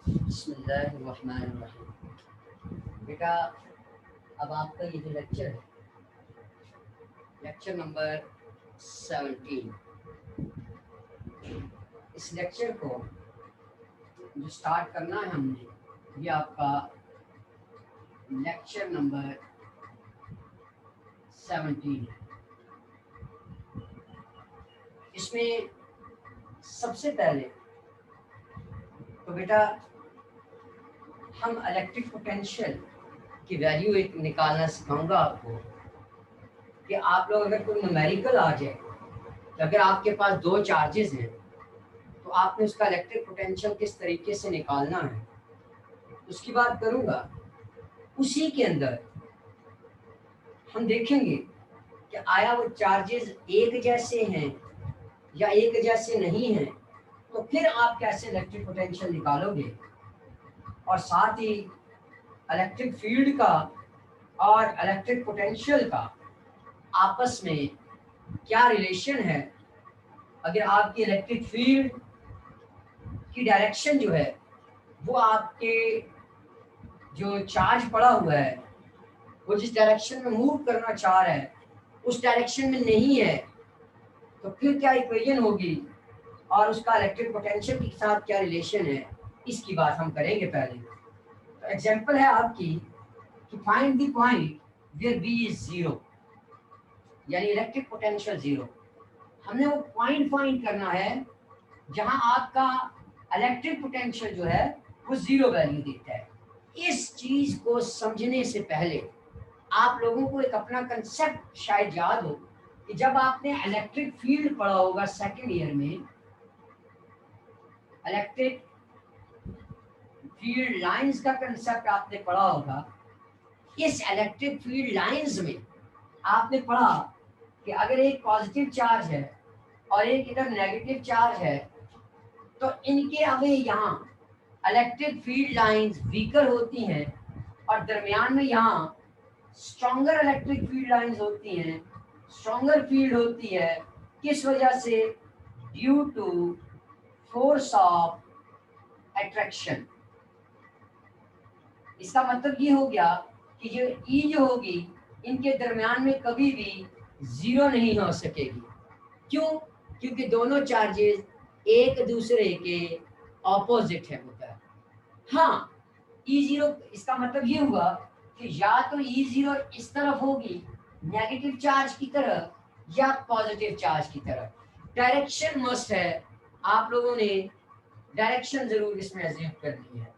बिस्मिल्लाहिर्रहमानिर्रहीम। बेटा, अब आपका ये जो लेक्चर है, लेक्चर नंबर 17, इस लेक्चर को जो स्टार्ट करना है हमने, ये आपका लेक्चर नंबर 17 है। इसमें सबसे पहले तो बेटा हम इलेक्ट्रिक पोटेंशियल की वैल्यू एक निकालना सिखाऊंगा आपको कि आप लोग अगर कोई न्यूमेरिकल आ जाए तो अगर आपके पास दो चार्जेस हैं तो आपने उसका इलेक्ट्रिक पोटेंशियल किस तरीके से निकालना है उसकी बात करूंगा। उसी के अंदर हम देखेंगे कि आया वो चार्जेस एक जैसे हैं या एक जैसे नहीं हैं, तो फिर आप कैसे इलेक्ट्रिक पोटेंशियल निकालोगे, और साथ ही इलेक्ट्रिक फील्ड का और इलेक्ट्रिक पोटेंशियल का आपस में क्या रिलेशन है। अगर आपकी इलेक्ट्रिक फील्ड की डायरेक्शन जो है वो आपके जो चार्ज पड़ा हुआ है वो जिस डायरेक्शन में मूव करना चाह रहा है उस डायरेक्शन में नहीं है, तो फिर क्या इक्वेशन होगी और उसका इलेक्ट्रिक पोटेंशियल के साथ क्या रिलेशन है, इसकी बात हम करेंगे पहले। तो एग्जांपल है आपकी कि find the point where V is zero, यानी इलेक्ट्रिक पोटेंशियल जीरो। हमने वो पॉइंट फाइंड करना है जहां आपका इलेक्ट्रिक पोटेंशियल जो है वो जीरो वैल्यू देता है। इस चीज को समझने से पहले आप लोगों को एक अपना कंसेप्ट शायद याद हो कि जब आपने इलेक्ट्रिक फील्ड पढ़ा होगा सेकेंड ईयर में, इलेक्ट्रिक फील्ड लाइंस का कंसेप्ट आपने पढ़ा होगा। इस इलेक्ट्रिक फील्ड लाइंस में आपने पढ़ा कि अगर एक पॉजिटिव चार्ज है और एक इधर नेगेटिव चार्ज है तो इनके अवे यहाँ इलेक्ट्रिक फील्ड लाइंस वीकर होती हैं और दरमियान में यहाँ स्ट्रॉन्गर इलेक्ट्रिक फील्ड लाइंस होती हैं, स्ट्रॉन्गर फील्ड होती है। किस वजह से? Due to force of attraction. इसका मतलब ये हो गया कि जो ई जो होगी इनके दरमियान में कभी भी जीरो नहीं हो सकेगी। क्यों? क्योंकि दोनों चार्जेस एक दूसरे के ऑपोजिट है होता है। हाँ, ई जीरो, इसका मतलब ये हुआ कि या तो ई जीरो इस तरफ होगी नेगेटिव चार्ज की तरफ या पॉजिटिव चार्ज की तरफ। डायरेक्शन मस्ट है, आप लोगों ने डायरेक्शन जरूर इसमें एज्यूम करनी है।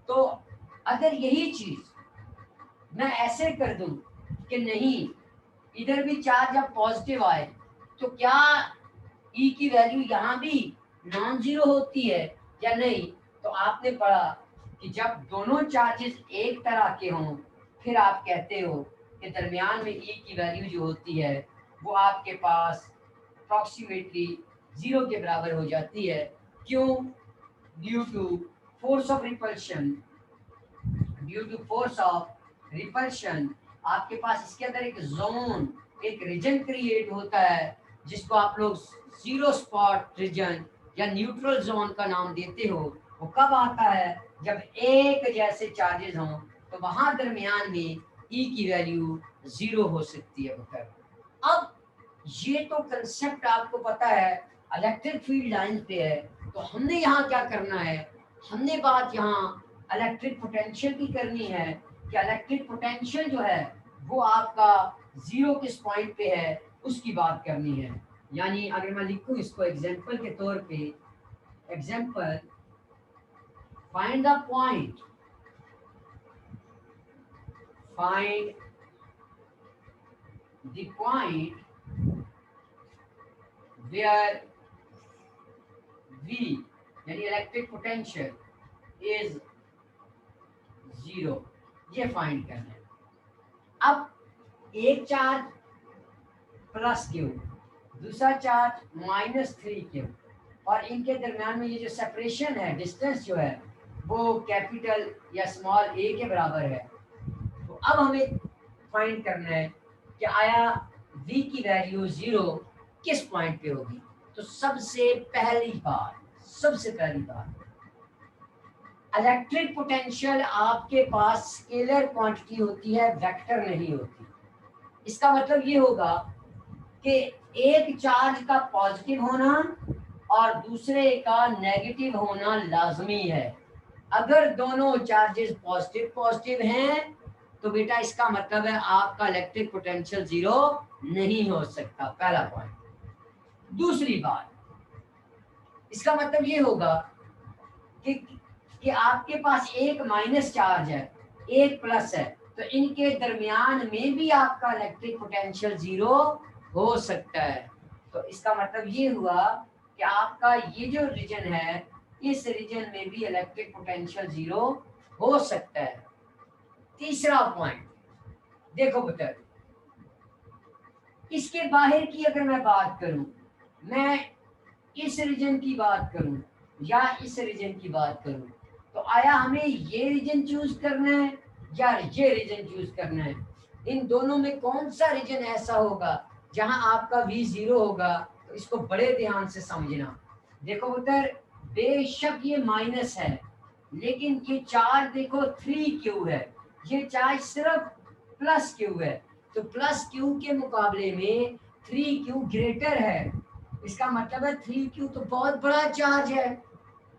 तो अगर यही चीज मैं ऐसे कर दूं कि नहीं, इधर भी चार्ज जब पॉजिटिव आए तो क्या ई की वैल्यू यहाँ भी नॉन जीरो होती है या नहीं? तो आपने पढ़ा कि जब दोनों चार्जेस एक तरह के हों फिर आप कहते हो कि दरमियान में ई की वैल्यू जो होती है वो आपके पास अप्रॉक्सीमेटली जीरो के बराबर हो जाती है। क्यों? Due to force of repulsion. Due to force of repulsion आपके पास इसके अंदर एक जोन, एक रीजन क्रिएट होता है जिसको आप लोग जीरो स्पॉट रीजन या न्यूट्रल जोन का नाम देते हो। वो कब आता है? जब एक जैसे चार्जेस हों तो वहां दरमियान में ई की वैल्यू जीरो हो सकती है बेटा। अब ये तो कंसेप्ट आपको पता है, इलेक्ट्रिक फील्ड लाइन पे है। तो हमने यहाँ क्या करना है? हमने बात यहाँ इलेक्ट्रिक पोटेंशियल की करनी है कि इलेक्ट्रिक पोटेंशियल जो है वो आपका जीरो किस पॉइंट पे है उसकी बात करनी है। यानी अगर मैं लिखूं इसको एग्जांपल के तौर पे, example find the point, find the point where V यानी इलेक्ट्रिक पोटेंशियल इज जीरो, ये फाइंड करना है। अब एक चार्ज प्लस क्यू, दूसरा चार्ज -3 क्यू, और इनके दरमियान में ये जो सेपरेशन है, डिस्टेंस जो है वो कैपिटल या स्मॉल a के बराबर है। तो अब हमें फाइंड करना है कि आया v की वैल्यू जीरो किस पॉइंट पे होगी। तो सबसे पहली बात इलेक्ट्रिक पोटेंशियल आपके पास स्केलर क्वांटिटी होती है, वेक्टर नहीं होती। इसका मतलब ये होगा कि एक चार्ज का पॉजिटिव होना और दूसरे का नेगेटिव होना लाजमी है। अगर दोनों चार्जेस पॉजिटिव पॉजिटिव हैं तो बेटा इसका मतलब है आपका इलेक्ट्रिक पोटेंशियल जीरो नहीं हो सकता, पहला पॉइंट। दूसरी बात, इसका मतलब ये होगा कि कि आपके पास एक माइनस चार्ज है, एक प्लस है, तो इनके दरमियान में भी आपका इलेक्ट्रिक पोटेंशियल जीरो हो सकता है। तो इसका मतलब ये हुआ कि आपका ये जो रीजन है, इस रीजन में भी इलेक्ट्रिक पोटेंशियल जीरो हो सकता है। तीसरा पॉइंट देखो बेटा, इसके बाहर की अगर मैं बात करूं, मैं इस रीजन की बात करूं या इस रीजन की बात करूं, तो आया हमें ये रीजन चूज करना है या ये रीजन चूज करना है? इन दोनों में कौन सा रीजन ऐसा होगा जहां आपका V जीरो होगा? तो इसको बड़े ध्यान से समझना। देखो पुत्र, बेशक ये माइनस है, लेकिन ये चार्ज देखो 3Q है, ये चार्ज सिर्फ प्लस Q है, तो प्लस Q के मुकाबले में 3Q ग्रेटर है। इसका मतलब है 3Q तो बहुत बड़ा चार्ज है,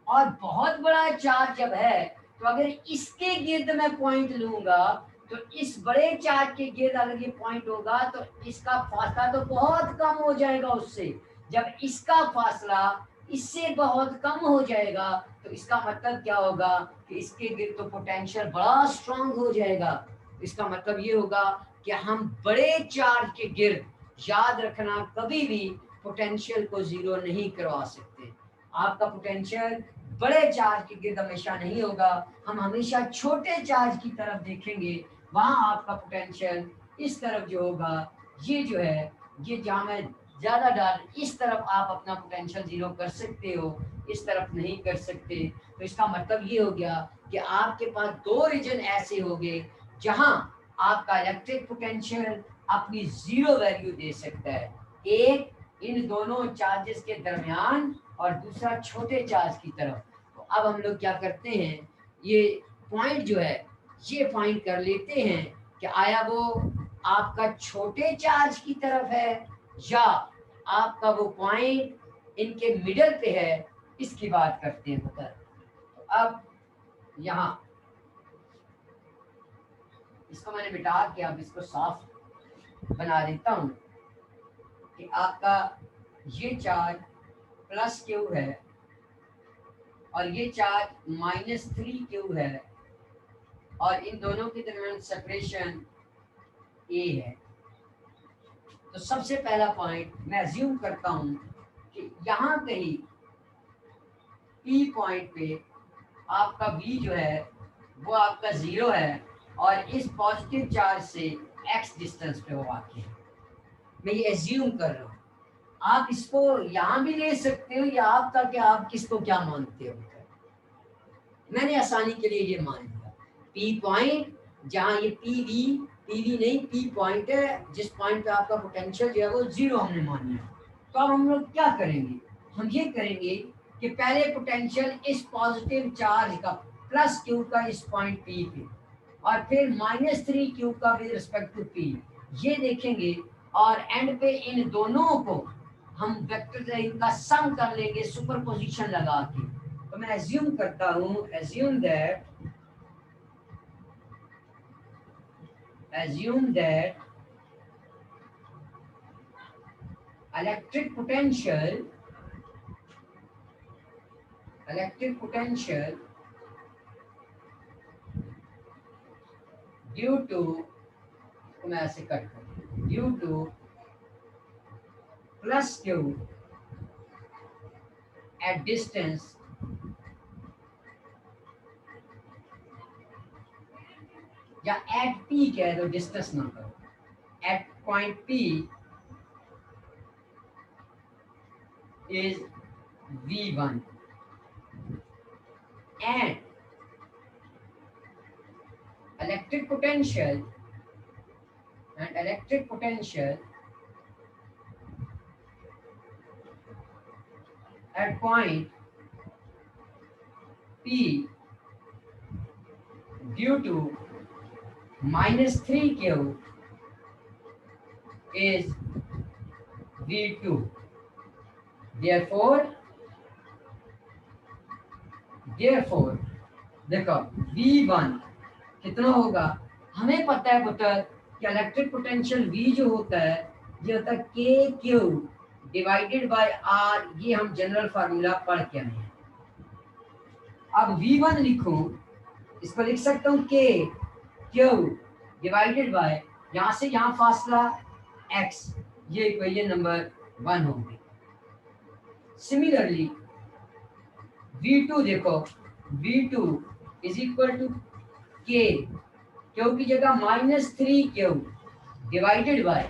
और बहुत बड़ा चार्ज जब है तो अगर इसके गिर्द मैं पॉइंट लूंगा तो इस बड़े चार्ज के गिर्द अगर ये पॉइंट होगा तो इसका फासला तो बहुत कम हो जाएगा उससे। जब इसका फासला इससे बहुत कम हो जाएगा तो इसका मतलब क्या होगा कि इसके गिर्द तो पोटेंशियल बड़ा स्ट्रांग हो जाएगा। इसका मतलब ये होगा कि हम बड़े चार्ज के गिर्द, याद रखना, कभी भी पोटेंशियल को जीरो नहीं करवा सकते। आपका पोटेंशियल बड़े चार्ज के गिर्द हमेशा नहीं होगा, हम हमेशा छोटे चार्ज की तरफ देखेंगे, वहां आपका पोटेंशियल इस तरफ जो होगा, ये जो है, ये जहां मैं ज्यादा डाल, इस तरफ आप अपना पोटेंशियल जीरो कर सकते हो, इस तरफ नहीं कर सकते। तो इसका मतलब ये हो गया कि आपके पास दो रीजन ऐसे हो गए जहां आपका इलेक्ट्रिक पोटेंशियल अपनी जीरो वैल्यू दे सकता है, एक इन दोनों चार्जेस के दरमियान और दूसरा छोटे चार्ज की तरफ। तो अब हम लोग क्या करते हैं, ये पॉइंट जो है ये फाइंड कर लेते हैं कि आया वो आपका छोटे चार्ज की तरफ है या आपका वो पॉइंट इनके मिडल पे है, इसकी बात करते हैं पुत्र। तो अब यहाँ इसको मैंने मिटा के अब इसको साफ बना देता हूँ कि आपका ये चार्ज प्लस क्यू है और ये चार्ज -3Q है, और इन दोनों के दरमियान सेपरेशन A है। तो सबसे पहला पॉइंट मैं अज्यूम करता हूं कि यहाँ कहीं P पॉइंट पे आपका V जो है वो आपका जीरो है, और इस पॉजिटिव चार्ज से X डिस्टेंस पे वो वाक़ई है। मैं ये एज्यूम कर रहा हूँ, आप इसको यहाँ भी ले सकते हो या आपका क्या, आप किसको क्या मानते हो? मैंने आसानी के लिए ये मान लिया P पॉइंट, जहाँ ये PV नहीं, P पॉइंट है, जिस पॉइंट पे आपका पोटेंशियल जो है वो जीरो हमने मान लिया। तो अब हम लोग क्या करेंगे, हम ये करेंगे कि पहले पोटेंशियल इस पॉजिटिव चार्ज का प्लस Q का इस पॉइंट P पे, और फिर -3Q का विद रिस्पेक्ट टू P, ये देखेंगे, और एंड पे इन दोनों को हम वेक्टर इनका सम कर लेंगे सुपरपोजिशन लगा के। तो मैं एज्यूम करता हूँ, assume that electric potential due to, तो मैं ऐसे कट कर, due to plus Q at distance या at P कह दो, डिस्टेंस ना करो, at point P is V1 and electric potential at point P due to -3q is V2, therefore देखो V1 कितना होगा, हमें पता है पुत्र कि इलेक्ट्रिक पोटेंशियल V जो होता है ये होता है KQ डिवाइडेड बाय R, ये हम जनरल फार्मूला पढ़ के आए हैं। अब V1 लिखूं, इसको लिख सकता हूँ KQ डिवाइडेड बाय, यहाँ से यहाँ फासला X, ये इक्वेशन नंबर 1 होगी। सिमिलरली V2 देखो, V2 is equal to K, Q की जगह -3Q डिवाइडेड बाय,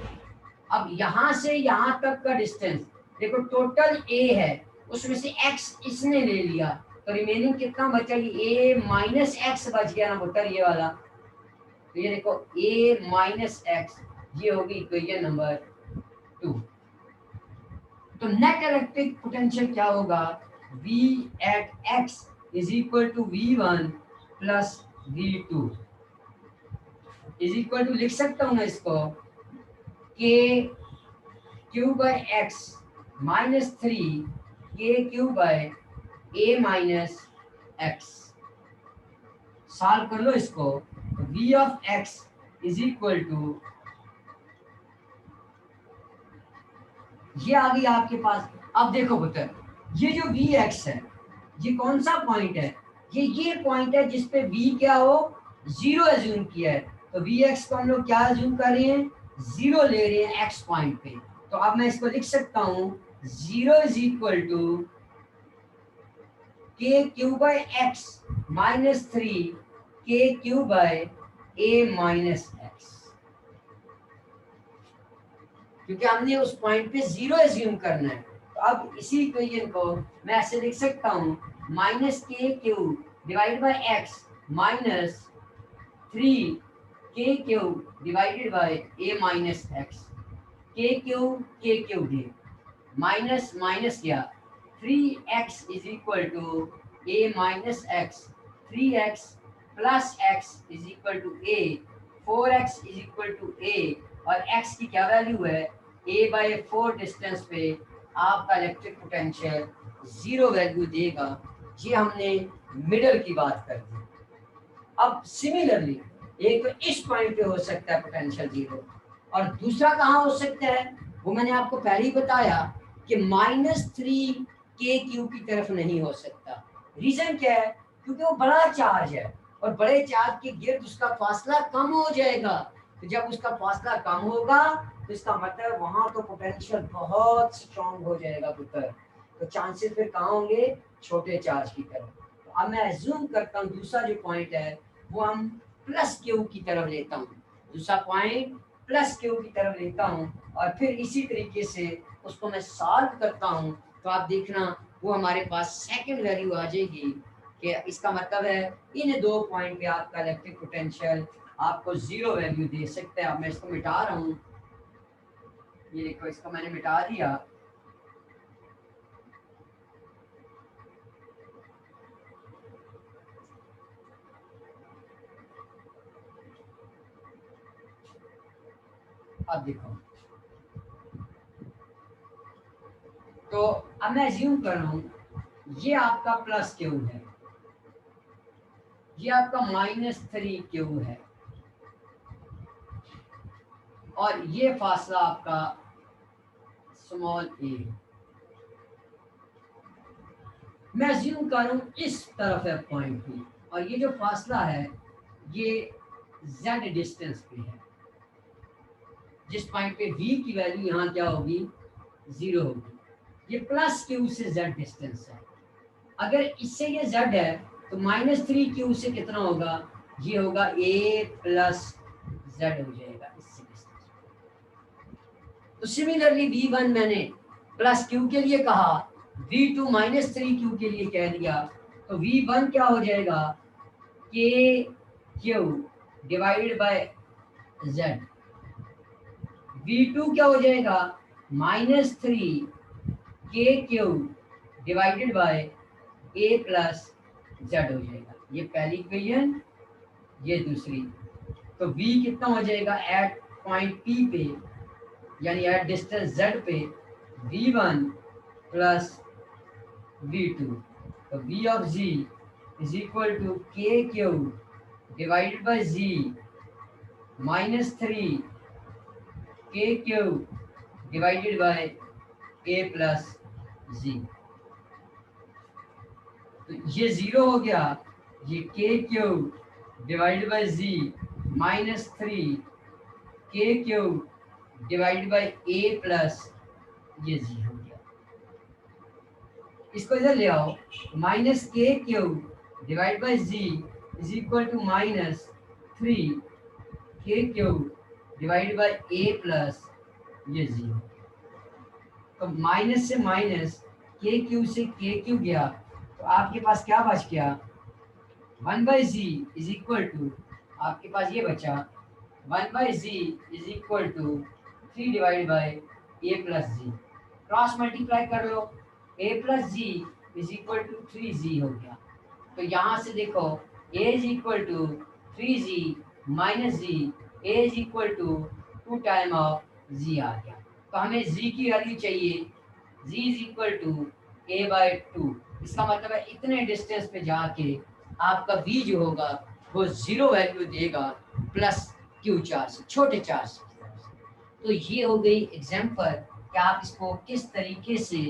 अब यहाँ से यहाँ तक का डिस्टेंस देखो, टोटल A है, उसमें से X इसने ले लिया, तो रिमेनिंग कितना बचा, ये A - X बच गया ना पुत्र, ये वाला। तो ये देखो A - X, ये होगी इक्वेशन नंबर 2। तो नेट इलेक्ट्रिक पोटेंशियल क्या होगा, V at X is equal to V1 plus V2 is equal to, लिख सकता हूँ मैं इसको, KQ by X -3 KQ by A - X। Solve कर लो इसको, V of X is equal to, ये आ गई आपके पास। अब देखो पुत्र, ये जो Vx है ये कौन सा पॉइंट है, ये पॉइंट है जिसपे V क्या हो, 0 एज्यूम किया है। तो Vx को हम लोग क्या एज्यूम कर रहे हैं, 0 ले रहे हैं x पॉइंट पे। तो अब मैं इसको लिख सकता हूँ 0 is equal to KQ by X -3 KQ by A - X, क्योंकि हमने उस पॉइंट पे 0 एज्यूम करना है। तो अब इसी इक्वेशन को मैं ऐसे लिख सकता हूँ, -KQ divide by X -3 KQ divided by A - X। KQ दे, माइनस माइनस क्या, 3x is equal to A - X, 3x plus x is equal to A, 4x is equal to A, और x की क्या value है, A/4 distance पे आपका electric potential 0 value देगा। ये हमने मिडल की बात कर दी। अब सिमिलरली एक तो इस पॉइंट पे हो सकता है पोटेंशियल 0, और दूसरा कहाँ हो सकता है, वो मैंने आपको पहले ही बताया कि -3 KQ की तरफ नहीं हो सकता। रीजन क्या है, क्योंकि वो बड़ा चार्ज है और बड़े चार्ज के गिर्द उसका फासला कम हो जाएगा। तो जब उसका फासला कम होगा तो इसका मतलब वहां तो पोटेंशियल बहुत स्ट्रांग हो जाएगा पुत्र। तो चांसेस फिर कहाँ होंगे, छोटे चार्ज की तरफ। तो अब मैं अज्यूम करता हूँ दूसरा जो पॉइंट है वो हम +Q की तरफ लेता हूँ, दूसरा पॉइंट +Q की तरफ लेता हूँ, और फिर इसी तरीके से उसको मैं सॉल्व करता हूँ। तो आप देखना वो हमारे पास सेकंड वैल्यू आ जाएगी, कि इसका मतलब है इन दो पॉइंट पे आपका इलेक्ट्रिक पोटेंशियल आपको 0 वैल्यू दे सकता है। अब मैं इसको मिटा रहा हूँ, ये देखो इसको मैंने मिटा दिया। अब देखो, तो अब मैं अज्यूम कर रहा हूँ ये आपका +Q है, ये आपका -3Q है, और ये फासला आपका स्मॉल a। मैं अज्यूम कर रहा हूँ इस तरफ है पॉइंट P, और ये जो फासला है ये z डिस्टेंस पे है, जिस पॉइंट पे v की वैल्यू यहाँ क्या होगी, 0 होगी। ये +Q से z डिस्टेंस है, अगर इससे ये z है तो -3Q से कितना होगा, ये होगा a + z हो जाएगा इससे डिस्टेंस। तो सिमिलरली V1 मैंने +Q के लिए कहा, V2 -3Q के लिए कह दिया, तो V1 क्या हो जाएगा, KQ divided by z। V2 क्या हो जाएगा, -3 KQ divided by A + z हो जाएगा। ये पहली इक्वेशन। ये दूसरी, तो v कितना हो जाएगा एट पॉइंट P पे, यानी एट डिस्टेंस z पे v1 प्लस v2, तो v of z is equal to k Q divided by z minus 3 k Q divided by a plus z। तो ये जीरो हो गया, ये k cube divided by z minus 3 k cube divided by a plus ये z हो गया। इसको इधर ले आओ, minus k cube divide by z is equal to minus 3 k cube divided by a plus ये z हो गया। तो माइनस से माइनस k क्यूब से k क्यूब गया, तो आपके पास क्या बच गया 1 by G is equal to, आपके पास ये बचा 1 by G is equal to 3 divide by A plus G. Cross multiply कर लो, a plus G is equal to 3g हो गया। तो यहाँ से देखो a is equal to 3g minus G, a is equal to 2 time of g आ गया। तो हमें z की वैल्यू चाहिए, z is equal to a by 2। इसका मतलब है इतने डिस्टेंस पे जाके आपका v जो होगा वो 0 वैल्यू देगा प्लस q चार्ज, छोटे चार्ज। तो ये हो गई एग्जांपल कि आप इसको किस तरीके से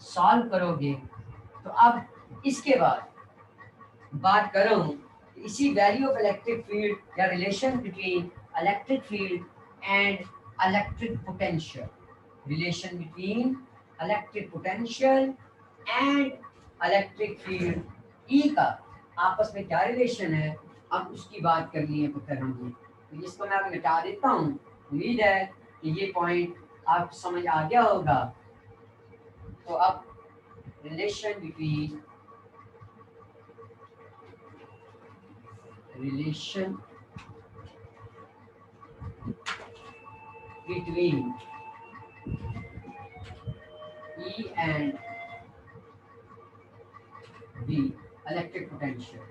सॉल्व करोगे। तो अब इसके बाद बात करूं इसी वैल्यू ऑफ इलेक्ट्रिक फील्ड या relation between electric field and electric potential, relation between electric potential and electric field, E का आपस में क्या रिलेशन है, अब उसकी बात करनी है करेंगे। तो इसको मैं अब मिटा देता हूँ। उम्मीद है कि ये पॉइंट आपको समझ आ गया होगा। तो अब relation between E and V electric potential,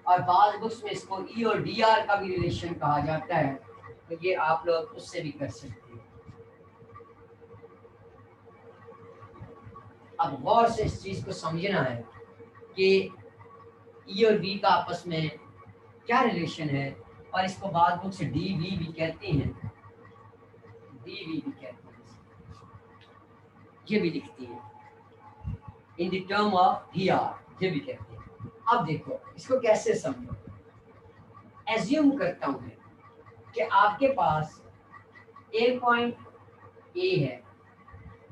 और बाज़ बुक्स में इसको ई और डी आर का भी रिलेशन कहा जाता है, तो ये आप लोग उससे भी कर सकते हैं। अब गौर से इस चीज को समझना है कि ई और बी का आपस में क्या रिलेशन है, और इसको बाज़ बुक्स डी वी भी कहते हैं, डी वी भी कहते हैं, ये भी लिखती है in the term of V R, ये भी कहते हैं। अब देखो इसको कैसे समझो। एज्यूम करता हूं मैं कि आपके पास एक पॉइंट ए है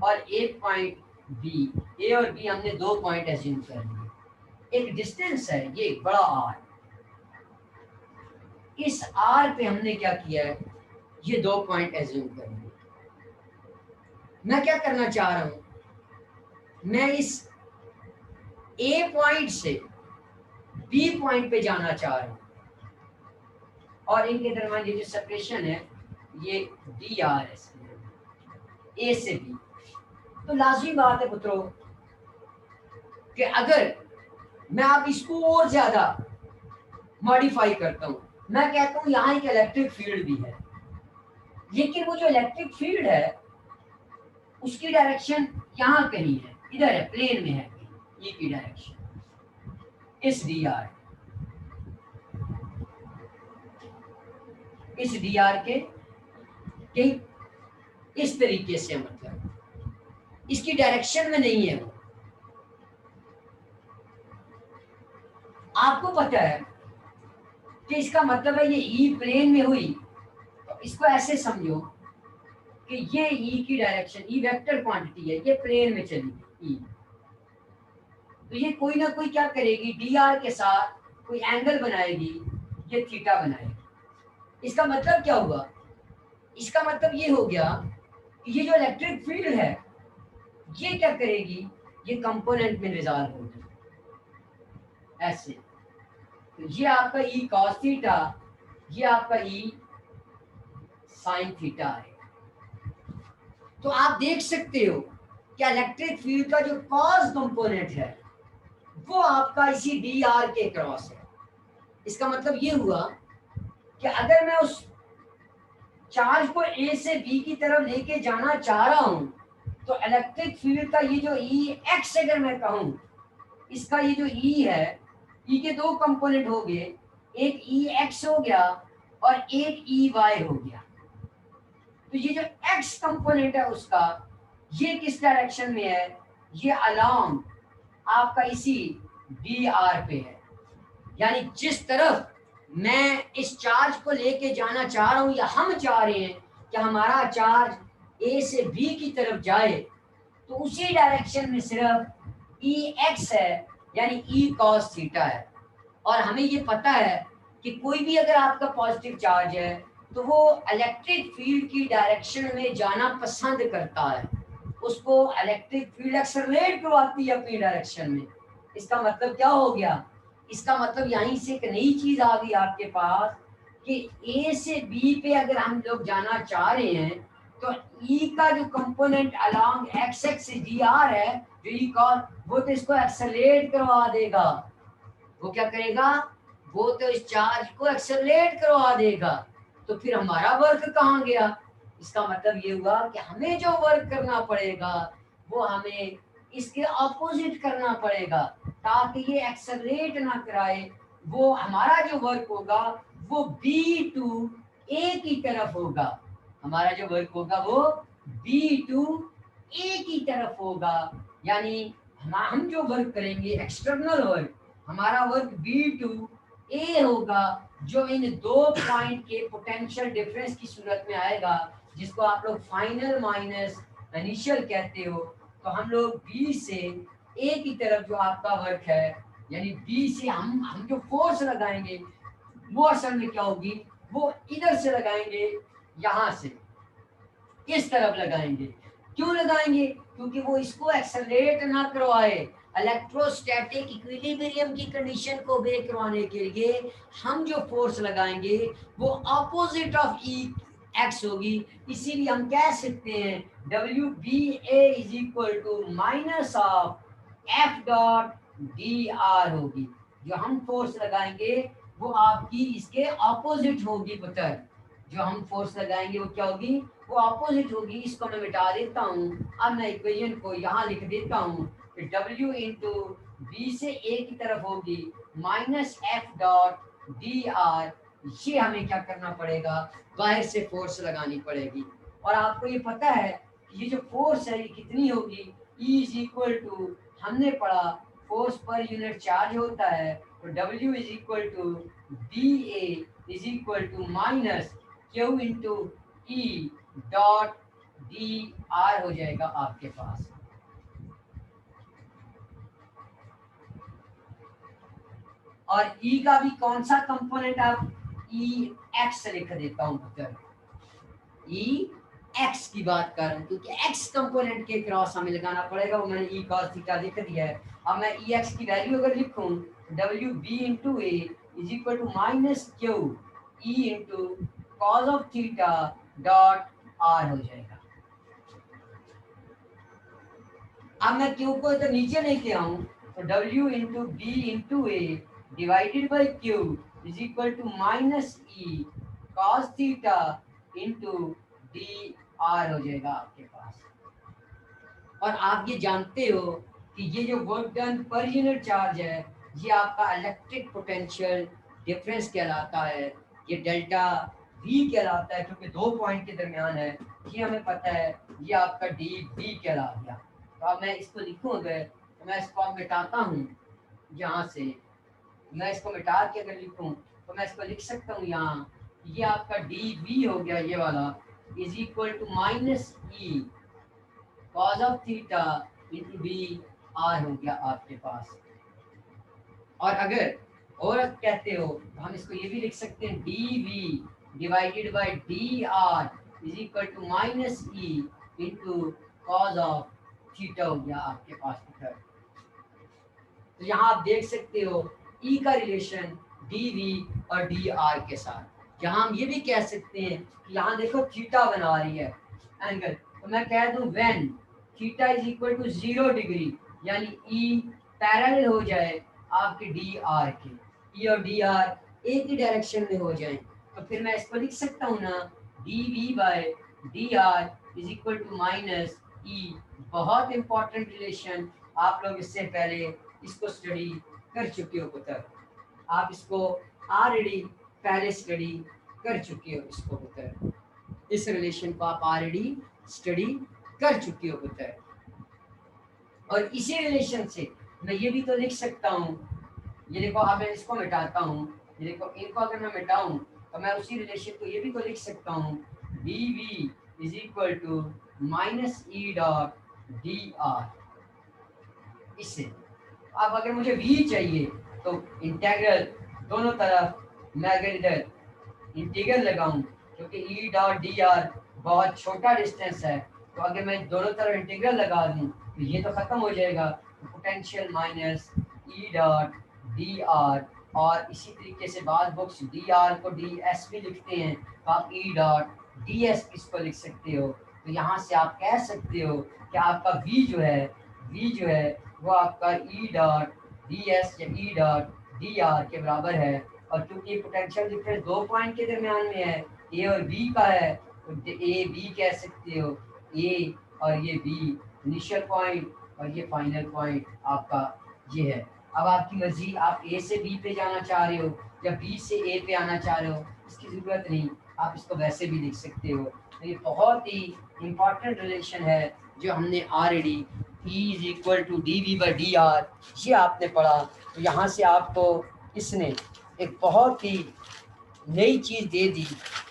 और एक पॉइंट बी, ए और बी हमने दो पॉइंट एज्यूम कर लिए। एक डिस्टेंस है ये बड़ा आर, इस आर पे हमने क्या किया है, ये दो पॉइंट एज्यूम कर लिए। मैं क्या करना चाह रहा हूं, मैं इस ए पॉइंट से बी पॉइंट पे जाना चाह रहा हूं, और इनके दरमियान ये जो सेपरेशन है ये डी आर है, ए से बी। तो लाजमी बात है पुत्रों कि अगर मैं आप इसको और ज्यादा मॉडिफाई करता हूं, मैं कहता हूं यहाँ एक इलेक्ट्रिक फील्ड भी है, लेकिन वो जो इलेक्ट्रिक फील्ड है उसकी डायरेक्शन यहाँ कहीं है, इधर है, प्लेन में है, ये की डायरेक्शन इस डी आर, इस डी आर के कहीं इस तरीके से, मतलब इसकी डायरेक्शन में नहीं है वो। आपको पता है कि इसका मतलब है ये ई प्लेन में हुई, तो इसको ऐसे समझो कि ये ई की डायरेक्शन, ई वेक्टर क्वांटिटी है, ये प्लेन में चली ई, तो ये कोई ना कोई क्या करेगी, डी आर के साथ कोई एंगल बनाएगी, ये थीटा बनाएगी। इसका मतलब क्या हुआ, इसका मतलब ये हो गया कि ये जो इलेक्ट्रिक फील्ड है ये क्या करेगी, ये कंपोनेंट में रिजॉल्व होगी ऐसे। तो ये आपका ई कॉस थीटा, ये आपका ई साइन थीटा है। तो आप देख सकते हो कि इलेक्ट्रिक फील्ड का जो कॉस कंपोनेंट है वो आपका इसी डी आर के क्रॉस है। इसका मतलब ये हुआ कि अगर मैं उस चार्ज को ए से बी की तरफ लेके जाना चाह रहा हूं तो इलेक्ट्रिक फील्ड का ये जो ई एक्स अगर मैं कहूं, इसका ये जो ई है, ई के दो कंपोनेंट हो गए, एक ई एक्स हो गया और एक ई वाई हो गया। तो ये जो एक्स कंपोनेंट है उसका, ये किस डायरेक्शन में है, ये अलोंग आपका इसी डी आर पे है। यानी जिस तरफ मैं इस चार्ज को लेके जाना चाह रहा हूं या हम चाह रहे हैं कि हमारा चार्ज ए से बी की तरफ जाए, तो उसी डायरेक्शन में सिर्फ ई एक्स है, यानी ई कॉस थीटा है। और हमें ये पता है कि कोई भी अगर आपका पॉजिटिव चार्ज है तो वो इलेक्ट्रिक फील्ड की डायरेक्शन में जाना पसंद करता है, उसको इलेक्ट्रिक फील्ड एक्सेलरेट करवाती है अपनी डायरेक्शन में। इसका मतलब क्या हो गया, इसका मतलब यहीं से एक नई चीज आ गई आपके पास कि ए से बी पे अगर हम लोग जाना चाह रहे हैं तो ई का जो component along x axis D R है, जो ई कॉस, वो तो इसको एक्सेलरेट करवा देगा। वो क्या करेगा, वो तो इस चार्ज को एक्सेलरेट करवा देगा। तो फिर हमारा वर्क कहाँ गया, इसका मतलब ये हुआ कि हमें जो वर्क करना पड़ेगा वो हमें इसके ऑपोजिट करना पड़ेगा, ताकि ये एक्सेलरेट ना कराए। वो हमारा जो वर्क होगा वो बी टू ए की तरफ होगा, हमारा जो वर्क होगा वो बी टू ए की तरफ होगा। यानी हम जो वर्क करेंगे एक्सटर्नल वर्क, हमारा वर्क बी टू ए होगा, जो इन दो पॉइंट के पोटेंशियल डिफरेंस की सूरत में आएगा, जिसको आप लोग फाइनल माइनस इनिशियल कहते हो। तो हम लोग बी से ए की तरफ जो आपका वर्क है, यानी बी से हम जो फोर्स लगाएंगे वो असल में क्या होगी, वो इधर से लगाएंगे, यहाँ से इस तरफ लगाएंगे। क्यों लगाएंगे, क्योंकि वो इसको एक्सेलरेट ना करवाए। इलेक्ट्रोस्टैटिक इक्विलिब्रियम की कंडीशन को ब्रेक करवाने के लिए हम जो फोर्स लगाएंगे वो ऑपोजिट ऑफ ई एक्स होगी। इसीलिए हम कह सकते हैं W B A is equal to minus of F dot D R होगी। जो हम फोर्स लगाएंगे वो आपकी इसके ऑपोजिट होगी पुत्र। जो हम फोर्स लगाएंगे वो क्या होगी, वो ऑपोजिट होगी। इसको मैं मिटा देता हूँ। अब मैं इक्वेशन को यहाँ लिख देता हूँ कि W इंटू बी से ए की तरफ होगी minus F dot D are. ये हमें क्या करना पड़ेगा, बाहर से फोर्स लगानी पड़ेगी। और आपको ये पता है कि ये जो फोर्स है ये कितनी होगी, E इज इक्वल टू, हमने पढ़ा फोर्स पर यूनिट चार्ज होता है, तो W is equal to B A is equal to minus Q into E dot D R हो जाएगा आपके पास। और ई का भी कौन सा कंपोनेंट, आप ई एक्स लिख देता हूं पुत्र। ई एक्स की बात कर रहा हूं क्योंकि एक्स कंपोनेंट के क्रॉस हमें लगाना पड़ेगा, वो मैंने ई कॉस थीटा लिख दिया है। अब मैं ई एक्स की वैल्यू अगर लिखूं, W B into A is equal to minus Q E into cos of theta dot R हो जाएगा। अब मैं क्यू को इधर नीचे लेके आऊं तो W into B into A divided by Q is equal to minus E cos theta into D R हो जाएगा आपके पास। और आप ये जानते हो कि ये जो work done per unit charge है ये आपका इलेक्ट्रिक पोटेंशियल डिफरेंस कहलाता है। ये डेल्टा वी कहलाता है क्योंकि दो पॉइंट के दरमियान है, ये हमें पता है। ये आपका डी वी कहला गया। तो अब मैं इसको लिखूँ अगर, तो मैं इसको अब मिटाता हूँ यहाँ से। मैं इसको मिटा के अगर लिखूँ तो मैं इसको लिख सकता हूँ यहाँ, ये आपका डी वी हो गया ये वाला, is equal to minus E cos of theta into D R हो गया आपके पास। और अगर और कहते हो तो हम इसको ये भी लिख सकते हैं D V divided by D R is equal to minus E into cos of theta हो गया आपके पास। तो यहाँ आप देख सकते हो ई का रिलेशन डी वी और डी आर के साथ। यहाँ हम ये भी कह सकते हैं कि यहाँ देखो थीटा बना रही है एंगल, तो मैं कह दूं when theta is equal to 0 degree, यानी ई पैरेलल हो जाए आपके डी आर के, ई और डी आर एक ही डायरेक्शन में हो जाए, तो फिर मैं इसको लिख सकता हूँ ना, dV/dr is equal to minus E. बहुत इंपॉर्टेंट रिलेशन, आप लोग इससे पहले इसको स्टडी कर चुके हो पुत्र, आप इसको ऑलरेडी पहले स्टडी कर चुके हो इसको पुत्र, इस रिलेशन को आप ऑलरेडी स्टडी कर चुके हो पुत्र। और इसी रिलेशन से मैं ये भी तो लिख सकता हूँ, ये देखो अब मैं इसको मिटाता हूँ, ये देखो इनको अगर मैं मिटाऊँ तो मैं उसी रिलेशन को ये भी तो लिख सकता हूँ, dv is equal to minus E dot D R. इससे अब अगर मुझे v चाहिए तो इंटेग्रल दोनों तरफ मैं अगर इधर इंटीग्रल लगाऊं, क्योंकि ई डॉट डी आर बहुत छोटा डिस्टेंस है, तो अगर मैं दोनों तरफ इंटीग्रल लगा दूं तो ये तो खत्म हो जाएगा, potential minus E dot D are. और इसी तरीके से बाद बुक्स डी आर को डी एस भी लिखते हैं, तो आप ई डॉट डी एस इसको लिख सकते हो। तो यहाँ से आप कह सकते हो कि आपका v जो है वो आपका ई डॉट डी एस या ई डॉट डी आर के बराबर है। और क्योंकि पोटेंशियल डिफरेंस दो पॉइंट के दरमियान में है, ए और बी का है, तो ए बी कह सकते हो, ए और ये बी इनिशियल पॉइंट और ये फाइनल पॉइंट आपका ये है। अब आपकी मर्जी, आप ए से बी पे जाना चाह रहे हो या बी से ए पे आना चाह रहे हो, इसकी ज़रूरत नहीं, आप इसको वैसे भी लिख सकते हो। तो ये बहुत ही इम्पॉर्टेंट रिलेशन है जो हमने already E is equal to dV/dr ये आपने पढ़ा। तो यहाँ से आपको इसने एक बहुत ही नई चीज़ दे दी।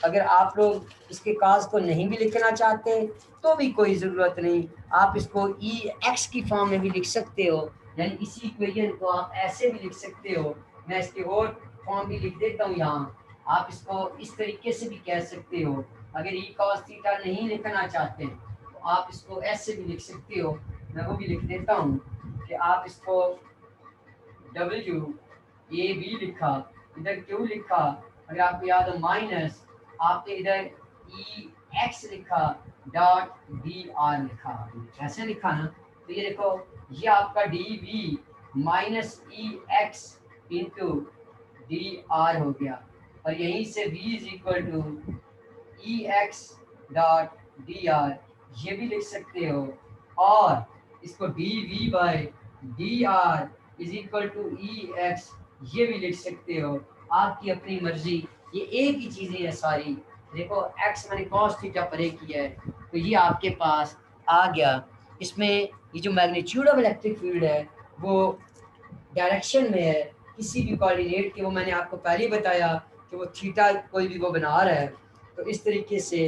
अगर आप लोग इसके काज को नहीं भी लिखना चाहते तो भी कोई ज़रूरत नहीं, आप इसको ex की फॉर्म में भी लिख सकते हो, यानी इसी इक्वेशन को आप ऐसे भी लिख सकते हो। मैं इसके और फॉर्म भी लिख देता हूँ यहाँ, आप इसको इस तरीके से भी कह सकते हो। अगर e cos थीटा नहीं लिखना चाहते तो आप इसको ऐसे भी लिख सकते हो, मैं वो भी लिख देता हूँ कि आप इसको WAB लिखा, इधर क्यों लिखा, अगर आपको याद हो माइनस आपने इधर EX लिखा डॉट DR लिखा, ऐसे लिखा ना। तो ये देखो ये आपका DV minus EX into DR हो गया, और यहीं से V is equal to EX dot DR ये भी लिख सकते हो, और इसको dV/dr is equal to EX ये भी लिख सकते हो, आपकी अपनी मर्जी। ये एक ही चीज़ें है सारी। देखो x मैंने cos थीटा परे किया है, तो ये आपके पास आ गया। इसमें ये जो मैग्नीट्यूड ऑफ इलेक्ट्रिक फील्ड है वो डायरेक्शन में है किसी भी कोऑर्डिनेट के, वो मैंने आपको पहले ही बताया कि वो थीटा कोई भी वो बना रहा है। तो इस तरीके से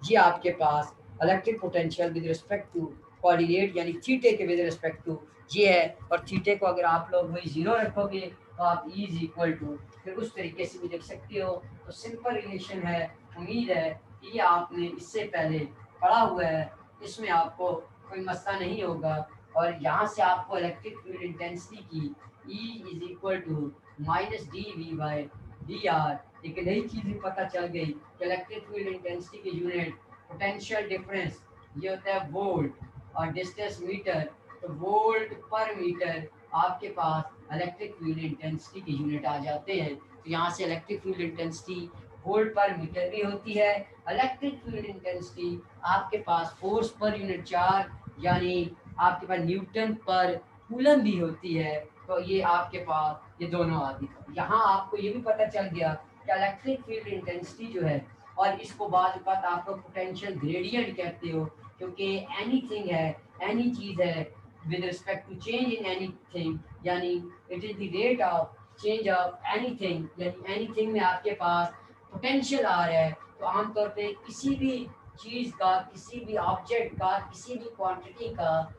ये आपके पास electric potential with respect to coordinate यानी थीटे के विद रिस्पेक्ट टू ये है। और थीटे को अगर आप लोग वही जीरो रखोगे तो आप E इज इक्वल टू फिर उस तरीके से भी लिख सकते हो। तो सिंपल रिलेशन है, उम्मीद है कि ये आपने इससे पहले पढ़ा हुआ है, इसमें आपको कोई मसला नहीं होगा। और यहाँ से आपको इलेक्ट्रिक फील्ड इंटेंसिटी की E is equal to minus dV/dr एक नई चीज़ भी पता चल गई कि इलेक्ट्रिक फील्ड इंटेंसिटी की यूनिट पोटेंशियल डिफरेंस ये होता है वोल्ट, और डिस्टेंस मीटर, तो वोल्ट पर मीटर आपके पास इलेक्ट्रिक फील्ड इंटेंसिटी की यूनिट आ जाते हैं। तो यहाँ से electric field intensity volt per metre भी होती है। इलेक्ट्रिक फील्ड इंटेंसिटी आपके पास फोर्स पर यूनिट चार्ज यानी आपके पास न्यूटन पर कूलम भी होती है। तो ये आपके पास ये दोनों आदि। यहाँ आपको ये भी पता चल गया कि इलेक्ट्रिक फील्ड इंटेंसिटी जो है, और इसको बाद बात आप लोग पोटेंशियल ग्रेडियंट कहते हो, क्योंकि एनीथिंग है, एनी चीज़ है with respect to change in anything, यानी it is the rate of change of anything, यानी एनीथिंग में आपके पास पोटेंशियल आ रहा है। तो आमतौर पे किसी भी चीज़ का, किसी भी ऑब्जेक्ट का, किसी भी क्वांटिटी का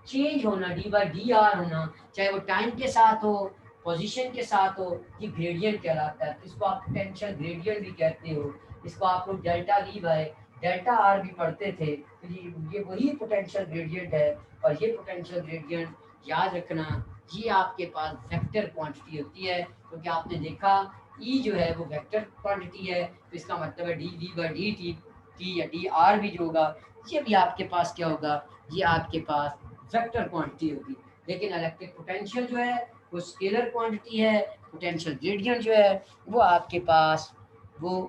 चेंज होना d/dr होना, चाहे वो टाइम के साथ हो, पोजीशन के साथ हो, ये ग्रेडियंट कहलाता है। इसको आप पोटेंशियल ग्रेडियंट भी कहते हो। इसको आप लोग डेल्टा V/डेल्टा R भी पढ़ते थे। तो ये वही पोटेंशियल ग्रेडियंट है। और ये पोटेंशियल ग्रेडियंट याद रखना, ये आपके पास वेक्टर क्वांटिटी होती है, क्योंकि आपने देखा E जो है वो वेक्टर क्वांटिटी है, तो इसका मतलब है dV/dt या dr भी जो होगा ये भी आपके पास क्या होगा, ये आपके पास वेक्टर क्वांटिटी होगी। लेकिन इलेक्ट्रिक पोटेंशियल जो है वो स्केलर क्वांटिटी है, पोटेंशियल ग्रेडियंट जो है वो आपके पास वो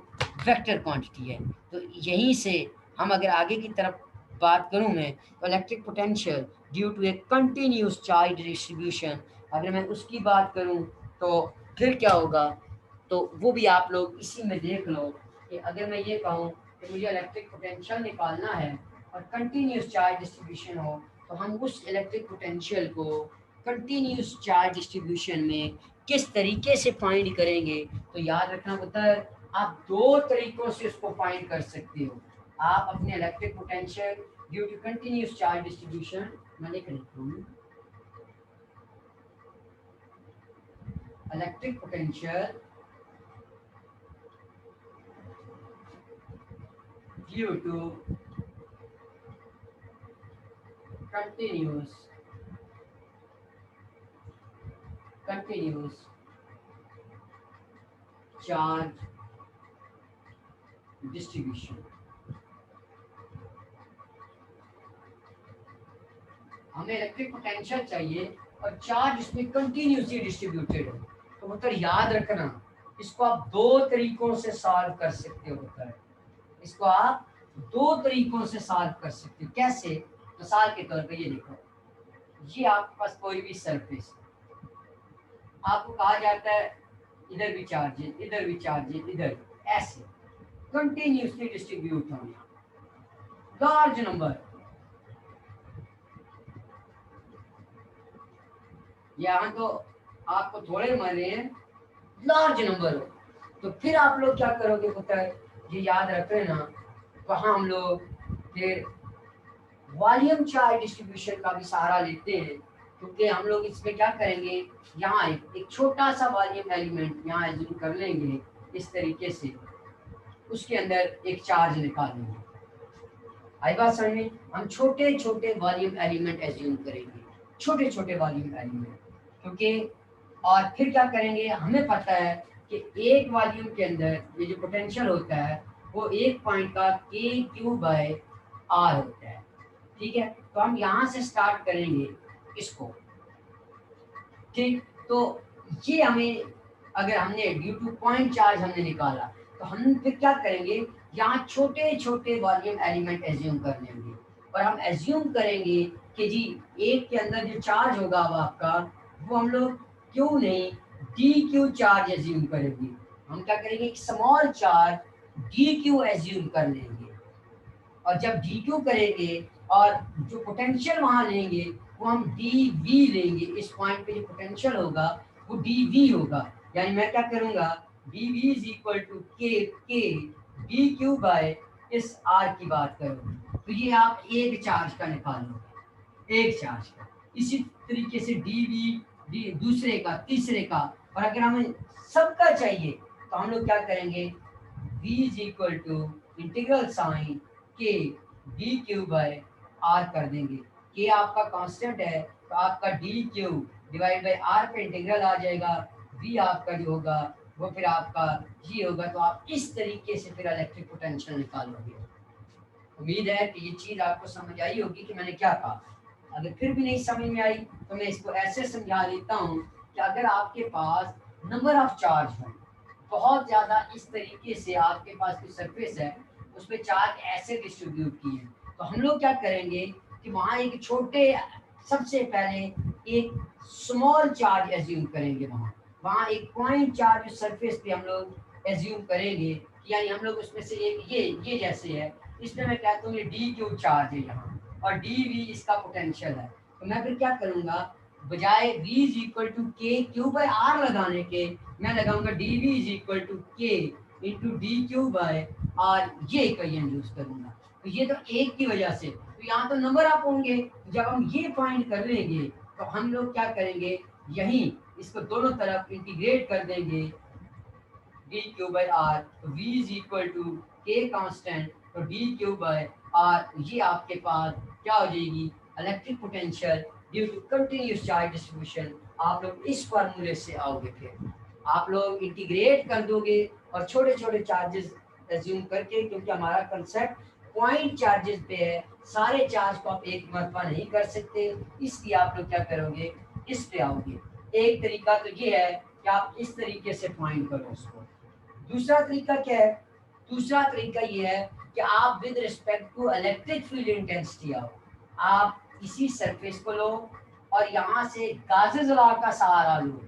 वेक्टर क्वांटिटी है। तो यहीं से हम अगर आगे की तरफ बात करूं मैं, तो electric potential due to a continuous charge distribution, अगर मैं उसकी बात करूं तो फिर क्या होगा, तो वो भी आप लोग इसी में देख लो कि अगर मैं ये कहूँ कि मुझे इलेक्ट्रिक पोटेंशियल निकालना है और कंटिन्यूस चार्ज डिस्ट्रीब्यूशन हो, तो हम उस इलेक्ट्रिक पोटेंशियल को कंटिन्यूस चार्ज डिस्ट्रीब्यूशन में किस तरीके से फाइंड करेंगे। तो याद रखना होता है, आप दो तरीकों से उसको फाइंड कर सकते हो। आप अपने electric potential due to continuous charge distribution, मैं लिख लेता हूँ, electric potential due to continuous charge distribution। हमें इलेक्ट्रिक पोटेंशियल चाहिए और चार्ज इसमें कंटिन्यूसली डिस्ट्रीब्यूटेड हो। तो मतलब याद रखना, इसको आप दो तरीकों से सॉल्व कर सकते हो। मतलब इसको आप दो तरीकों से सॉल्व कर सकते हो। कैसे? मिसाल के तौर पे ये देखो, ये आपके पास कोई भी सरफेस, आपको कहा जाता है इधर भी चार्जेस, इधर भी चार्जेस, इधर ऐसे कंटिन्यूसली डिस्ट्रीब्यूट होंगे लार्ज नंबर। यहाँ तो आपको थोड़े मिल रहे हैं, लार्ज नंबर हो, तो फिर आप लोग क्या करोगे पता है, ये याद रखे ना, वहाँ हम लोग फिर वॉल्यूम चार्ज डिस्ट्रीब्यूशन का भी सहारा लेते हैं, क्योंकि हम लोग इसमें क्या करेंगे, यहाँ एक छोटा सा वॉल्यूम एलिमेंट यहाँ एज्यूम कर लेंगे इस तरीके से, उसके अंदर एक चार्ज निकालेंगे। आई बात समझ में? हम छोटे छोटे वॉल्यूम एलिमेंट एज्यूम करेंगे, छोटे छोटे वॉल्यूम एलिमेंट, क्योंकि और फिर क्या करेंगे, हमें पता है कि एक वॉल्यूम के अंदर ये जो पोटेंशियल होता है वो एक पॉइंट का Q/R होता है। ठीक है, तो हम यहाँ से स्टार्ट करेंगे इसको। ठीक, तो ये हमें, अगर हमने ड्यू टू पॉइंट चार्ज हमने निकाला, तो हम फिर क्या करेंगे, यहाँ छोटे छोटे वॉल्यूम एलिमेंट एज्यूम कर लेंगे और हम एज्यूम करेंगे कि जी एक के अंदर जो चार्ज होगा वो आपका, वो हम लोग क्यों नहीं डी क्यू चार्ज एज्यूम करेंगे। हम क्या करेंगे, एक small charge D Q assume कर लेंगे, और जब डी क्यू करेंगे और जो पोटेंशियल वहां लेंगे वो हम डी वी लेंगे। इस पॉइंट पे जो पोटेंशियल होगा वो डी वी होगा, यानी मैं क्या करूंगा, D V is equal to K D Q by इस आर की बात करो, तो ये आप एक चार्ज का निकाल लो, एक चार्ज का। इसी तरीके से डी वी दूसरे का, तीसरे का, और अगर हमें सबका चाहिए तो हम लोग क्या करेंगे, v is equal to integral साइन K D Q by R कर देंगे। के आपका कांस्टेंट है, तो आपका D Q divide by R पे इंटीग्रल आ जाएगा, v आपका जो होगा वो फिर आपका g होगा। तो आप इस तरीके से फिर इलेक्ट्रिक पोटेंशियल निकालोगे। उम्मीद है कि ये चीज आपको समझ आई होगी कि मैंने क्या कहा। अगर फिर भी नहीं समझ में आई तो मैं इसको ऐसे समझा देता हूँ कि अगर आपके पास नंबर ऑफ चार्ज हो बहुत ज्यादा, इस तरीके से आपके पास कोई सरफेस है उस पर चार्ज ऐसे डिस्ट्रीब्यूट किए हैं, तो हम लोग क्या करेंगे कि वहाँ एक छोटे, सबसे पहले एक स्मॉल चार्ज एज्यूम करेंगे, वहाँ एक पॉइंट चार्ज सरफेस पे हम लोग एज्यूम करेंगे, यानी हम लोग उसमें से एक ये जैसे है, इसमें मैं कहता हूँ ये डी क्यू चार्ज है यहाँ, और डी वी इसका पोटेंशियल है। तो मैं फिर क्या करूँगा, बजाय v is equal to K Q by R लगाने के, मैं लगाऊंगा D V is equal to K into D Q by R, ये इक्वेशन यूज करूंगा। तो ये तो एक की वजह से, तो यहाँ तो नंबर आप होंगे, जब हम ये फाइंड कर लेंगे तो हम लोग क्या करेंगे, यहीं इसको दोनों तरफ इंटीग्रेट कर देंगे डी क्यू बाय आर, तो v is equal to K constant, तो डी क्यू बाय आर, ये आपके पास क्या हो जाएगी, electric potential due to continuous charge distribution. आप लोग इस फार्मूले से आओगे, फिर आप लोग इंटीग्रेट कर दोगे और छोटे छोटे चार्जेस एज्यूम करके, क्योंकि हमारा कंसेप्ट पॉइंट चार्जेस पे है, सारे चार्ज को आप एक मरतबा नहीं कर सकते, इसलिए आप लोग क्या करोगे, इस पे आओगे। एक तरीका तो ये है कि आप इस तरीके से फाइंड करो उसको। दूसरा तरीका क्या है, दूसरा तरीका ये है कि आप with respect to electric field intensity आओ, आप इसी सरफेस को लो और यहाँ से गाजेस लॉ का सहारा लो,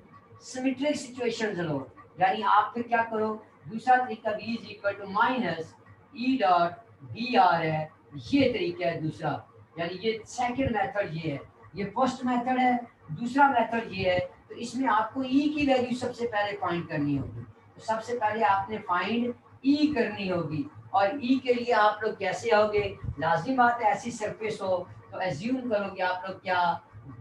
सिमेट्रिक सिचुएशंस लो, यानी आप फिर क्या करो, दूसरा तरीका V is equal to minus E dot D R है, ये तरीका है दूसरा, यानी ये सेकंड मेथड ये है, ये फर्स्ट मेथड है, दूसरा मेथड ये है। तो इसमें आपको ई की वैल्यू सबसे पहले फाइंड करनी होगी, तो सबसे पहले आपने फाइंड ई करनी होगी, और ई के लिए आप लोग कैसे आओगे, लाजिम बात है ऐसी सरफेस हो तो एज्यूम करोगे आप लोग क्या,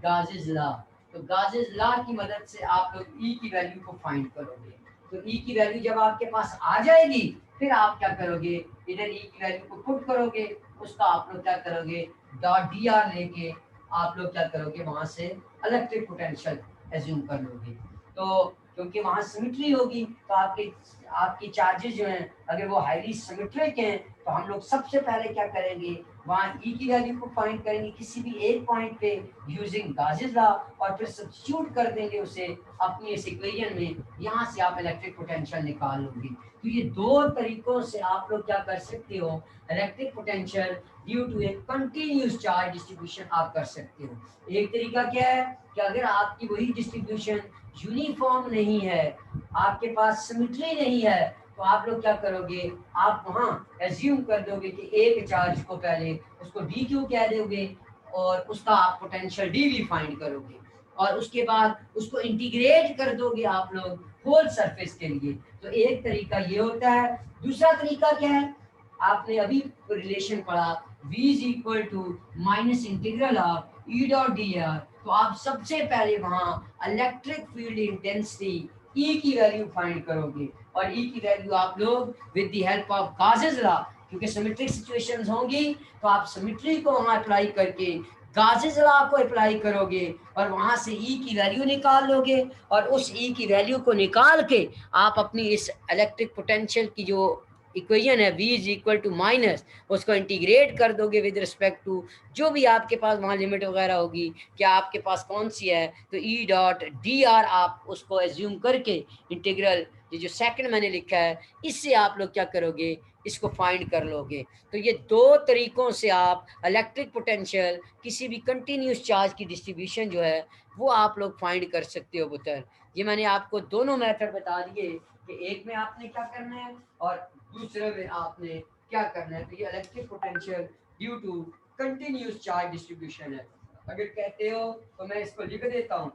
गाजेस लॉ, तो गाजेस लॉ की मदद से आप लोग ई की वैल्यू को फाइंड करोगे। तो ई की वैल्यू जब आपके पास आ जाएगी फिर आप क्या करोगे, इधर ई की वैल्यू को पुट करोगे, उसका आप लोग क्या करोगे, डॉट डी आर लेके आप लोग क्या करोगे, वहां से इलेक्ट्रिक पोटेंशियल एज्यूम कर लोगे। तो क्योंकि वहां सिमेट्री होगी तो आपकी चार्जेस जो हैं अगर वो हाईली सिमेट्रिक हैं तो हम लोग सबसे पहले क्या करेंगे, वहाँ ई की वैल्यू को फाइंड करेंगे किसी भी एक पॉइंट पे यूजिंग गाजेस लॉ, और फिर सब्स्टिट्यूट कर देंगे उसे अपनी इस इक्वेशन में, यहाँ से आप इलेक्ट्रिक पोटेंशियल निकाल लोगे। तो ये दो तरीकों से आप लोग क्या कर सकते हो, electric potential due to a continuous charge distribution आप कर सकते हो। एक तरीका क्या है कि अगर आपकी वही डिस्ट्रीब्यूशन यूनिफॉर्म नहीं है, आपके पास सिमेट्री नहीं है, तो आप लोग क्या करोगे, आप वहां एज्यूम कर दोगे कि एक चार्ज को पहले उसको डी क्यू कह दोगे और उसका आप पोटेंशियल डी वी फाइंड करोगे, और उसके बाद उसको इंटीग्रेट कर दोगे आप लोग होल सरफेस के लिए। तो एक तरीका ये होता है। दूसरा तरीका क्या है, आपने अभी रिलेशन पढ़ा v is equal to minus integral of E dot D R, तो आप सबसे पहले वहां इलेक्ट्रिक फील्ड इंटेंसिटी ई की वैल्यू फाइंड करोगे, और ई की वैल्यू आप लोग with the help of Gauss's law, क्योंकि सिमेट्रिक सिचुएशंस होंगी तो आप सिमेट्री को वहां अप्लाई करके गाजेस लॉ को अप्लाई करोगे और वहां से ई की वैल्यू निकाल लोगे, और उस ई की वैल्यू को निकाल के आप अपनी इस इलेक्ट्रिक पोटेंशियल की जो इक्वेशन है v is equal to minus, उसको इंटीग्रेट कर दोगे विद रिस्पेक्ट टू जो भी आपके पास वहाँ लिमिट वगैरह होगी, क्या आपके पास कौन सी है, तो ई डॉट डी आर आप उसको एज्यूम करके इंटीग्रल, ये जो सेकंड मैंने लिखा है इससे आप लोग क्या करोगे, इसको फाइंड कर लोगे। तो ये दो तरीकों से आप इलेक्ट्रिक पोटेंशियल किसी भी कंटिन्यूस चार्ज की डिस्ट्रीब्यूशन जो है वो आप लोग फाइंड कर सकते हो पुत्र। ये मैंने आपको दोनों मेथड बता दिए कि एक में आपने क्या करना है और दूसरे में आपने क्या करना है। तो ये electric potential due to continuous charge distribution है। अगर कहते हो तो मैं इसको लिख देता हूँ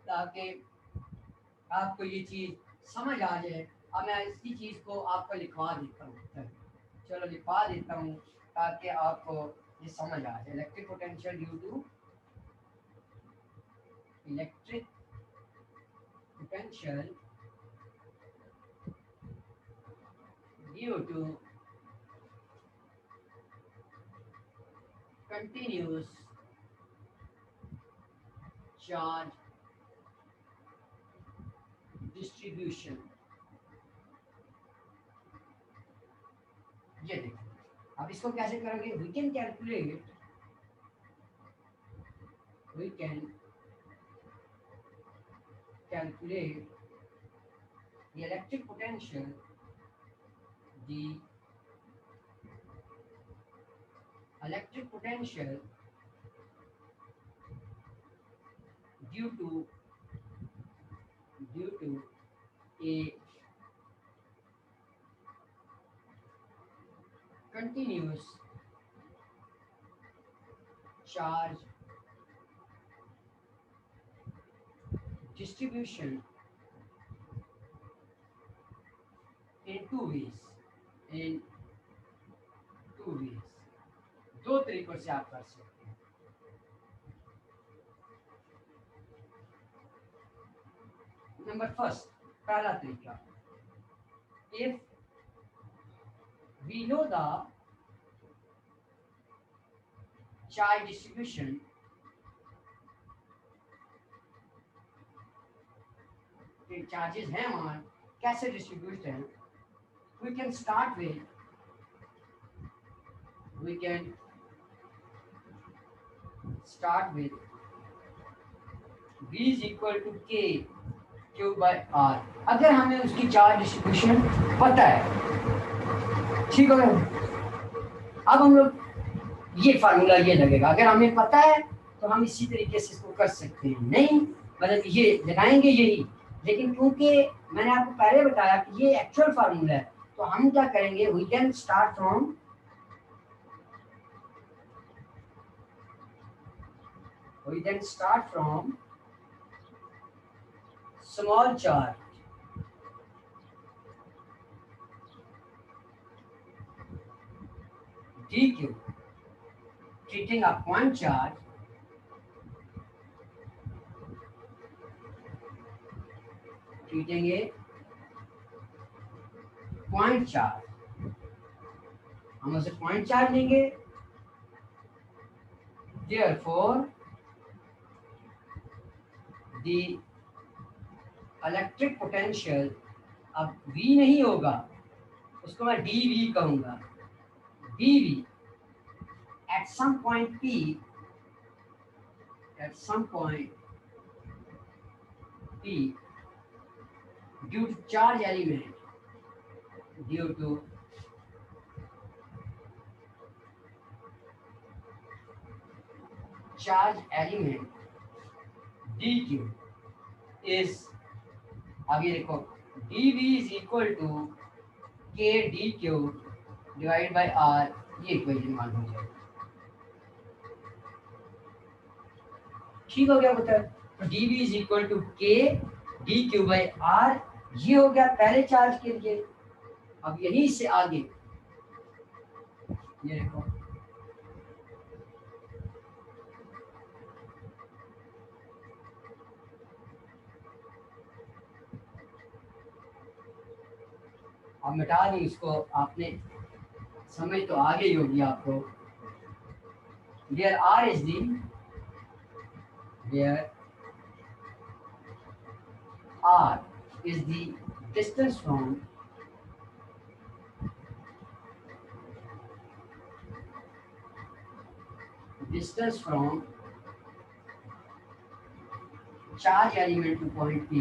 ताकि आपको ये चीज समझ आ जाए। अब मैं इसी चीज को आपको लिखवा देता हूँ, चलो लिखवा देता हूँ ताकि आपको ये समझ आ जाए। Electric potential due to electric potential due to continuous charge distribution। ये देखो अब इसको कैसे करोगे, we can calculate the electric potential, due to a continuous charge distribution in two ways। दो तरीकों से आप कर सकते हैं। नंबर फर्स्ट, पहला तरीका, if we know the charge distribution के चार्जेस हैं वहां कैसे डिस्ट्रीब्यूट हैं, we can start with v is equal to k q by r। अगर हमें उसकी चार्ज डिस्ट्रीब्यूशन पता है ठीक हो गया। अब हम लोग ये फार्मूला ये लगेगा, अगर हमें पता है तो हम इसी तरीके से इसको कर सकते हैं, नहीं मतलब ये लगाएंगे यही, लेकिन क्योंकि मैंने आपको पहले बताया कि ये एक्चुअल फार्मूला है, तो हम क्या करेंगे, we can start from small charge dq treating a point charge treating a point charge, हम उसे पॉइंट चार्ज लेंगे, therefore the electric potential, अब V नहीं होगा, उसको मैं dV कहूंगा, dV at some point P, at some point P, due to charge element, due to charge element dq is, अब ये देखो dv is equal to k dq divided by r, ये इक्वेशन मान हो जाएगा, ठीक हो गया पुत्र। तो dv is equal to k dq by r, ये हो गया पहले चार्ज के लिए। अब यहीं से आगे ये देखो, अब मिटा दी इसको, आपने समझ तो आ गई होगी आपको। Where r is the, where r is the distance from charge element to point P,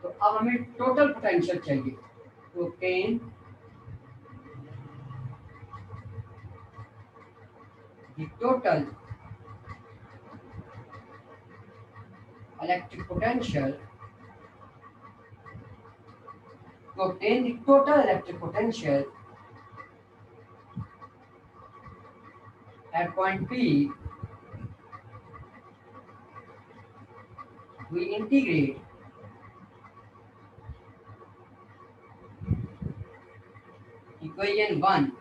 तो अब हमें टोटल पोटेंशियल चाहिए, तो obtain the total electric potential, to obtain the total electric potential at point P, we integrate equation 1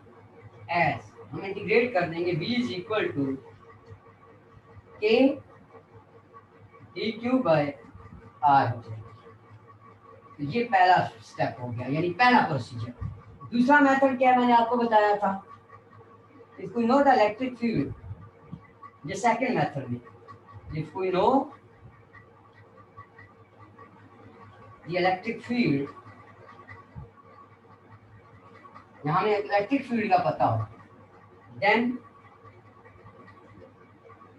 as, हम integrate कर देंगे v is equal to k dq by r हो जाएगा। तो ये पहला स्टेप हो गया, यानी पहला प्रोसीजर। दूसरा मेथड क्या मैंने आपको बताया था, if we know the electric field, ये सेकंड मेथड में, if we know the electric field, यहाँ हमें इलेक्ट्रिक फील्ड का पता हो, then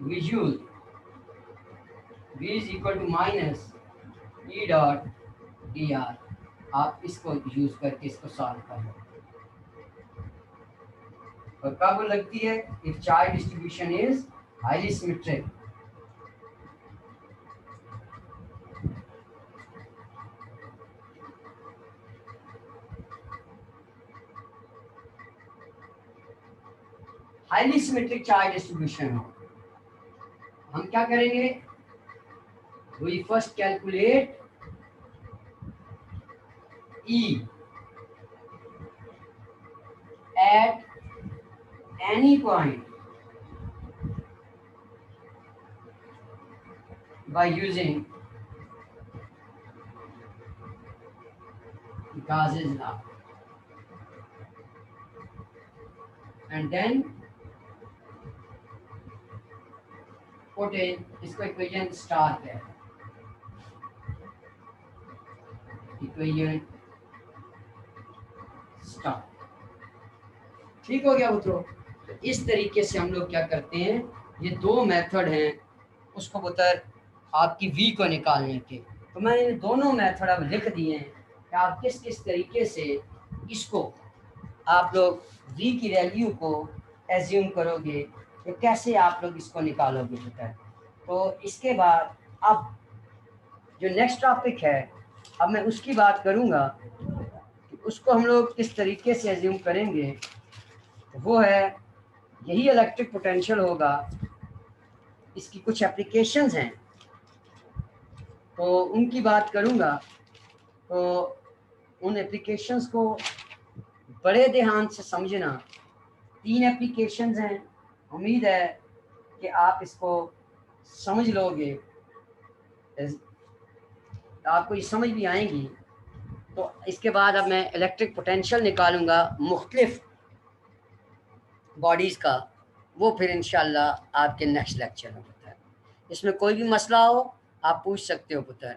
we use v is equal to minus e dot dr, आप इसको यूज करके इसको सॉल्व कर लो। और कब लगती है, if charge distribution is highly symmetric, highly symmetric charge distribution हो, हम क्या करेंगे, we first calculate E at any point by using Gauss's law, and then put in, इसको इक्वेशन स्टार है, इक्वेशन स्टार, ठीक हो गया मित्रों। तो इस तरीके से हम लोग क्या करते हैं, ये दो मेथड हैं उसको पुत्र आपकी वी को निकालने के। तो मैंने ये दोनों मेथड अब लिख दिए हैं कि आप किस किस तरीके से इसको आप लोग वी की वैल्यू को एज्यूम करोगे, तो कैसे आप लोग इसको निकालोगे पुत्र। तो इसके बाद अब जो नेक्स्ट टॉपिक है, अब मैं उसकी बात करूंगा कि उसको हम लोग किस तरीके से एज्यूम करेंगे। तो वो है यही इलेक्ट्रिक पोटेंशियल होगा। इसकी कुछ एप्लीकेशंस हैं तो उनकी बात करूंगा। तो उन एप्लीकेशंस को बड़े ध्यान से समझना। 3 एप्लीकेशंस हैं, उम्मीद है कि आप इसको समझ लोगे, आपको ये समझ भी आएंगी। तो इसके बाद अब मैं इलेक्ट्रिक पोटेंशियल निकालूंगा मुख्तलिफ बॉडीज़ का, वो फिर इंशाल्लाह आपके नेक्स्ट लेक्चर में पुत्र। इसमें कोई भी मसला हो आप पूछ सकते हो पुत्र।